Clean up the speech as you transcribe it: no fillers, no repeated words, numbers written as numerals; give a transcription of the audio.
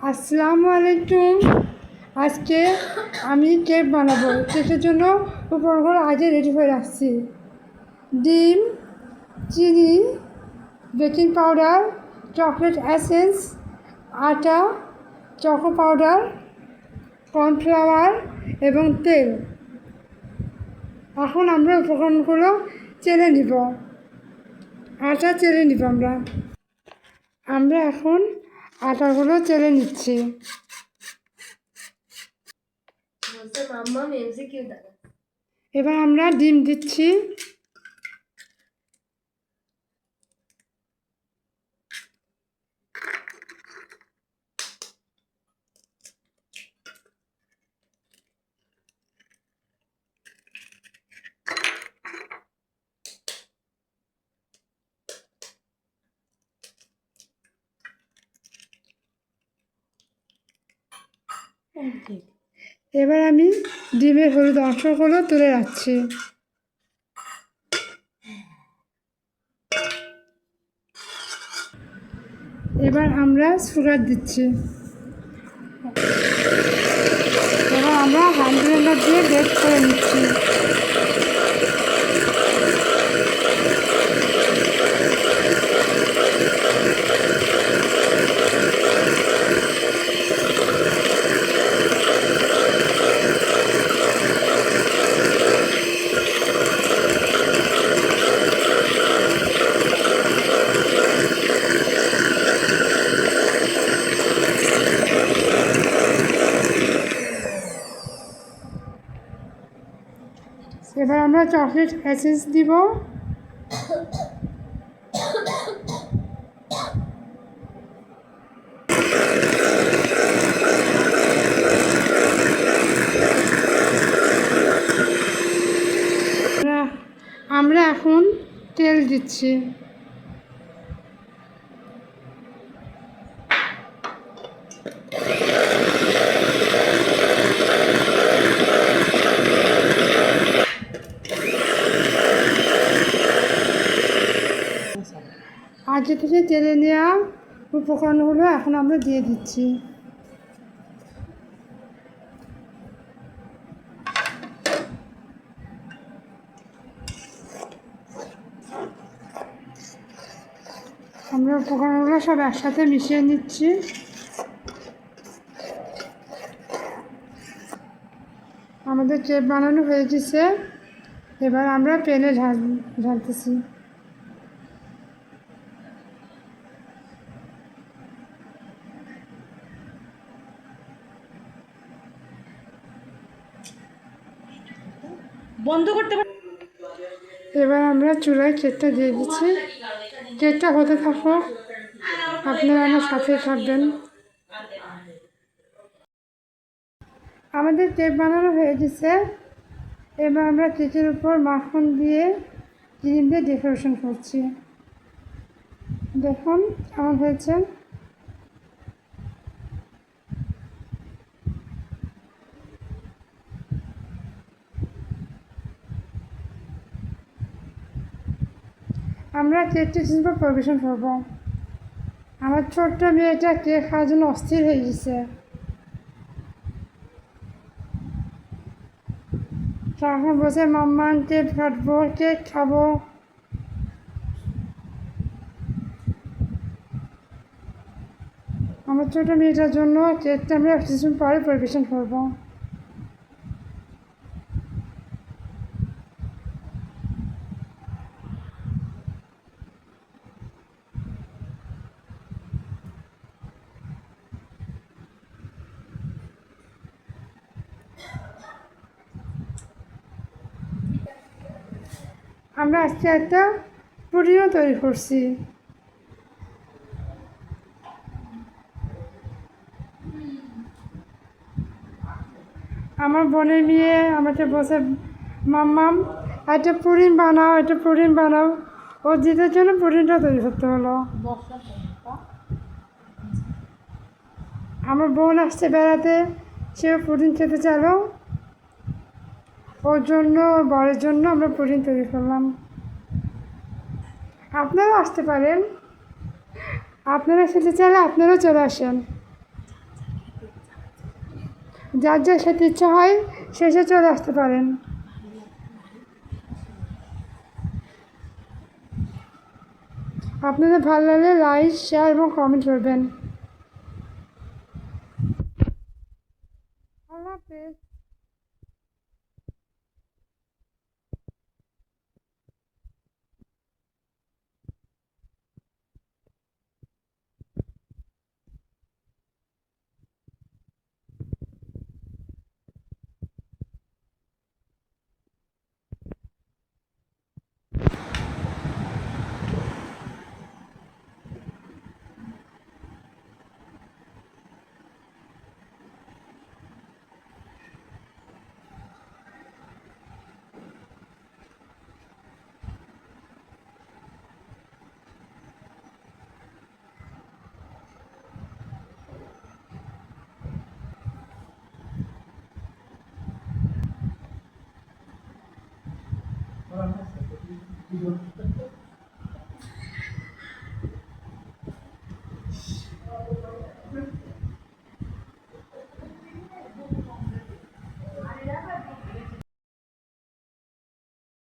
আসসালামু আলাইকুম। আজকে আমি কেক বানাবো। কেকের জন্য উপকরণগুলো আগে রেডি করে রাখছি। ডিম, চিনি, বেকিং পাউডার, চকলেট এসেন্স, আটা, চকো পাউডার, কর্নফ্লাওয়ার এবং তেল। এখন আমরা উপকরণগুলো চেলে নিব। আটা চেলে নিব আমরা এখন আটাগুলো চেলে নিচ্ছি। এবার আমরা ডিম দিচ্ছি। এবার আমি ডিমের হলুদ অংশগুলো তুলে রাখছি। এবার আমরা সুগার দিচ্ছি। এবার আমরা হ্যান্ড ব্লেন্ডার দিয়ে বেক করে নিচ্ছি। এবার আমরা চকলেট এসেন্স দিব। আমরা এখন তেল দিচ্ছি। আগে থেকে তেলে নেওয়া উপকরণগুলো এখন আমরা দিয়ে দিচ্ছি। আমরা উপকরণগুলো সব একসাথে মিশিয়ে নিচ্ছি। আমাদের কেক বানানো হয়ে গেছে। এবার আমরা প্যানে ঢালতেছি। বন্ধ করতে পার। এবার আমরা চুলায় কেকটা দিয়ে দিচ্ছি। কেকটা হতে থাকুক, আপনারা আমার সাথে থাকবেন। আমাদের কেক বানানো হয়ে গেছে। এবার আমরা কেকের উপর মাখন দিয়ে ক্রিম দিয়ে ডেকোরেশন করছি। দেখুন কেমন হয়েছে। আমরা কেকটি কিন্তু পরিবেশন করব। আমার ছোট্ট মেয়েটা কেক খাওয়ার জন্য অস্থির হয়ে গেছে। তখন বসে মাম্মা কেক কাটবো, কেক খাবো। আমার ছোটো মেয়েটার জন্য কেকটা আমরা কিছুদিন পরে পরিবেশন করব। আমরা আজকে একটা পুডিংও তৈরি করছি। আমার বোনের মেয়ে আমাকে বসে মাম্মাম একটা পুডিং বানাও, একটা পুডিং বানাও। ও জিতের জন্য পুডিংটা তৈরি করতে হলো। আমার বোন আসছে বেড়াতে, সেও পুডিং খেতে চাইলো। ওর জন্য, ওর বরের জন্য আমরা পুডিং তৈরি করলাম। আপনারাও আসতে পারেন। আপনারা খেতে চাইলে আপনারাও চলে আসেন। যার যা খেতে ইচ্ছা হয় শেষে চলে আসতে পারেন। আপনাদের ভালো লাগলে লাইক, শেয়ার এবং কমেন্ট করবেন। আল্লাহ হাফেজ।